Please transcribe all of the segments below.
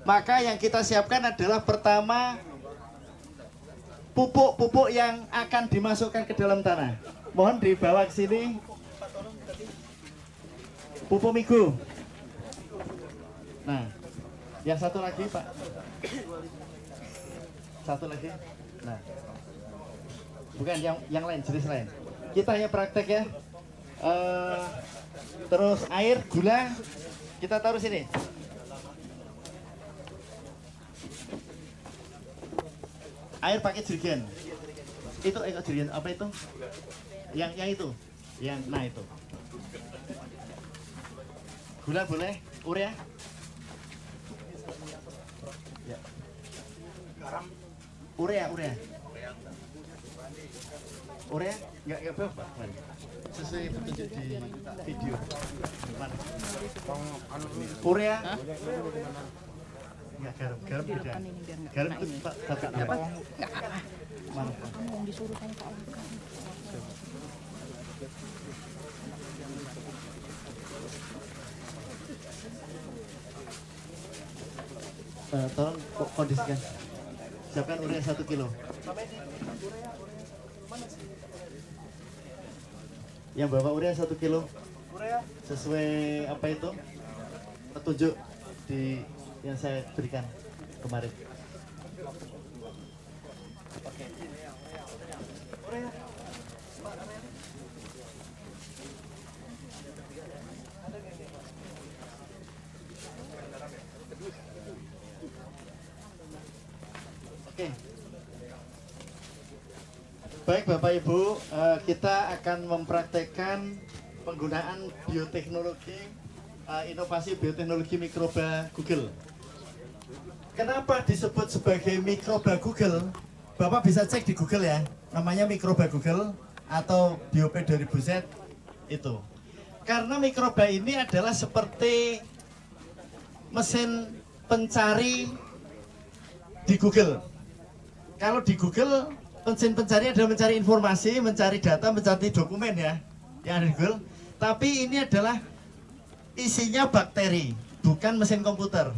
Maka yang kita siapkan adalah pertama pupuk-pupuk yang akan dimasukkan ke dalam tanah. Mohon dibawa ke sini. Pupuk migu. Nah, yang satu lagi Pak. Satu lagi. Nah, bukan yang lain, jenis lain. Kita hanya praktek ya. Terus air, gula, kita taruh sini. Air pakai jerigen. Itu jerigen apa itu? Yang itu. Nah itu. Gula boleh, urea. Ya. Urea. Urea enggak berapa, Pak? Sesuai petunjuk di video. Mana? Urea? Enggak, garam beda. Garam itu Pak dapat apa? Mana? Kamu disuruh kamu Pak Laka. Tolong kondisikan. Siapkan urea 1 kilo. Yang bawa urea 1 kilo. Sesuai apa itu? Petunjuk di yang saya berikan kemarin. Oke. Baik Bapak Ibu, kita akan mempraktekkan penggunaan bioteknologi, inovasi bioteknologi mikroba Google. Kenapa disebut sebagai mikroba Google? Bapak bisa cek di Google ya, namanya mikroba Google atau Biop 2000Z itu. Karena mikroba ini adalah seperti mesin pencari di Google. Kalau di Google, mesin pencari adalah mencari informasi, mencari data, mencari dokumen ya, yang ada di Google. Tapi ini adalah isinya bakteri, bukan mesin komputer.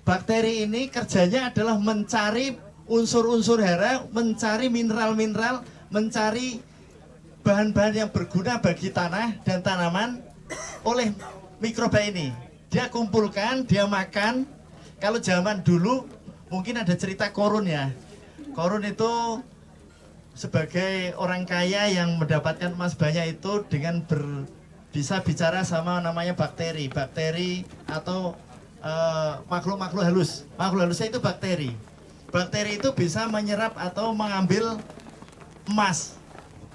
Bakteri ini kerjanya adalah mencari unsur-unsur hara, mencari mineral-mineral, mencari bahan-bahan yang berguna bagi tanah dan tanaman oleh mikroba ini. Dia kumpulkan, dia makan. Kalau zaman dulu mungkin ada cerita Korun ya. Korun itu sebagai orang kaya yang mendapatkan emas banyak itu dengan bisa bicara sama namanya bakteri atau makhluk-makhluk halus. Makhluk halusnya itu bakteri. Bakteri itu bisa menyerap atau mengambil emas.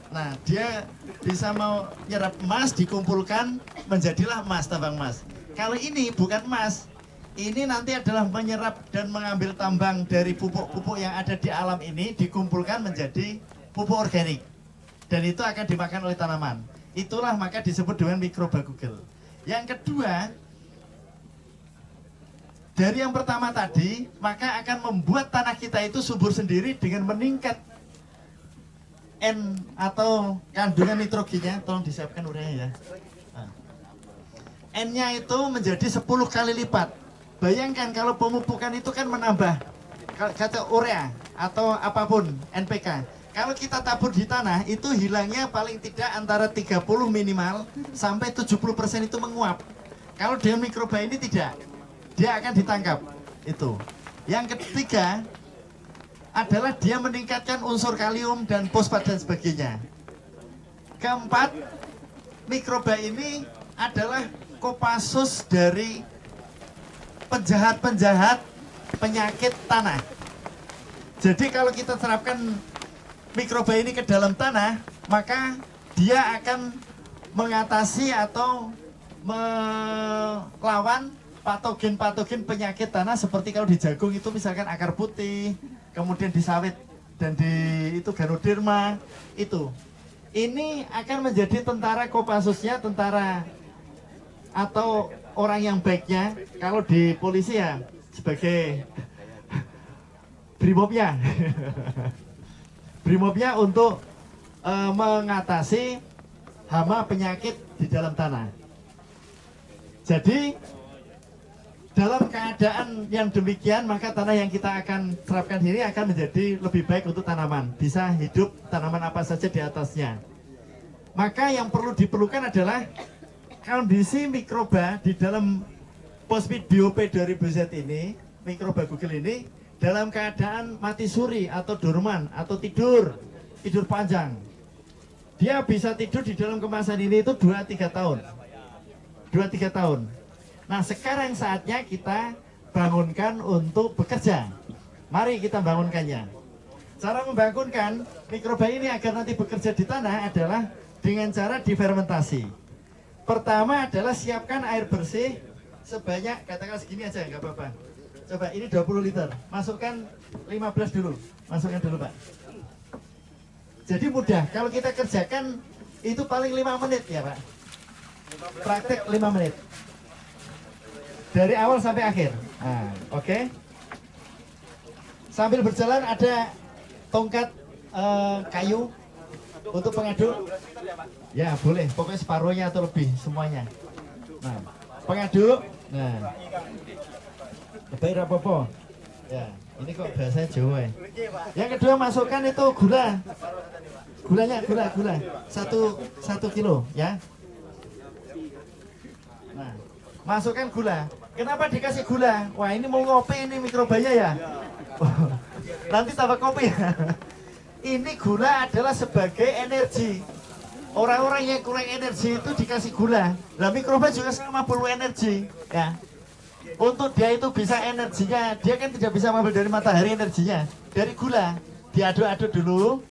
Nah, dia bisa mau nyerap emas, dikumpulkan menjadilah emas, tambang emas. Kalau ini bukan emas, ini nanti adalah menyerap dan mengambil tambang dari pupuk-pupuk yang ada di alam ini, dikumpulkan menjadi pupuk organik. Dan itu akan dimakan oleh tanaman. Itulah maka disebut dengan mikroba Google. Yang kedua, dari yang pertama tadi, maka akan membuat tanah kita itu subur sendiri dengan meningkat N atau kandungan nitrogennya. Tolong disiapkan urea ya. N-nya itu menjadi 10 kali lipat. Bayangkan kalau pemupukan itu kan menambah kata urea atau apapun NPK. Kalau kita tabur di tanah itu hilangnya paling tidak antara 30 minimal sampai 70% itu menguap. Kalau dengan mikroba ini tidak, dia akan ditangkap itu. Yang ketiga adalah dia meningkatkan unsur kalium dan fosfat dan sebagainya. Keempat, mikroba ini adalah Kopassus dari penjahat-penjahat penyakit tanah. Jadi kalau kita terapkan mikroba ini ke dalam tanah, maka dia akan mengatasi atau melawan patogen-patogen penyakit tanah seperti kalau di jagung itu misalkan akar putih, kemudian di sawit dan di itu Ganoderma itu. Ini akan menjadi tentara Kopassusnya, tentara atau orang yang baiknya. Kalau di polisi ya sebagai Brimobnya. Brimobnya untuk mengatasi hama penyakit di dalam tanah. Jadi dalam keadaan yang demikian, maka tanah yang kita akan terapkan ini akan menjadi lebih baik untuk tanaman. Bisa hidup tanaman apa saja di atasnya. Maka yang perlu diperlukan adalah kondisi mikroba di dalam Postfeed BOP 2000Z ini, mikroba Google ini, dalam keadaan mati suri atau dorman atau tidur panjang. Dia bisa tidur di dalam kemasan ini itu 2-3 tahun. 2-3 tahun. Nah, sekarang saatnya kita bangunkan untuk bekerja. Mari kita bangunkannya. Cara membangunkan mikroba ini agar nanti bekerja di tanah adalah dengan cara difermentasi. Pertama adalah siapkan air bersih sebanyak, katakan segini aja, nggak apa-apa. Coba, ini 20 liter. Masukkan 15 dulu. Masukkan dulu, Pak. Jadi mudah. Kalau kita kerjakan, itu paling 5 menit ya, Pak. Praktek 5 menit. Dari awal sampai akhir. Nah, oke. Sambil berjalan ada tongkat kayu untuk pengaduk. Ya, boleh. Pokoknya separuhnya atau lebih semuanya. Nah, pengaduk. Nah. Lebih apa-apa. Ya, ini kok bahasa Jawa ya. Yang kedua masukkan itu gula. Gulanya gula. 1 kilo ya. Nah, masukkan gula. Kenapa dikasih gula? Wah, ini mau ngopi ini mikrobanya ya. Nanti tambah kopi ya. Ini gula adalah sebagai energi. Orang-orang yang kurang energi itu dikasih gula. Nah, mikroba juga sama perlu energi ya. Untuk dia itu bisa energinya, dia kan tidak bisa mengambil dari matahari energinya. Dari gula, diaduk-aduk dulu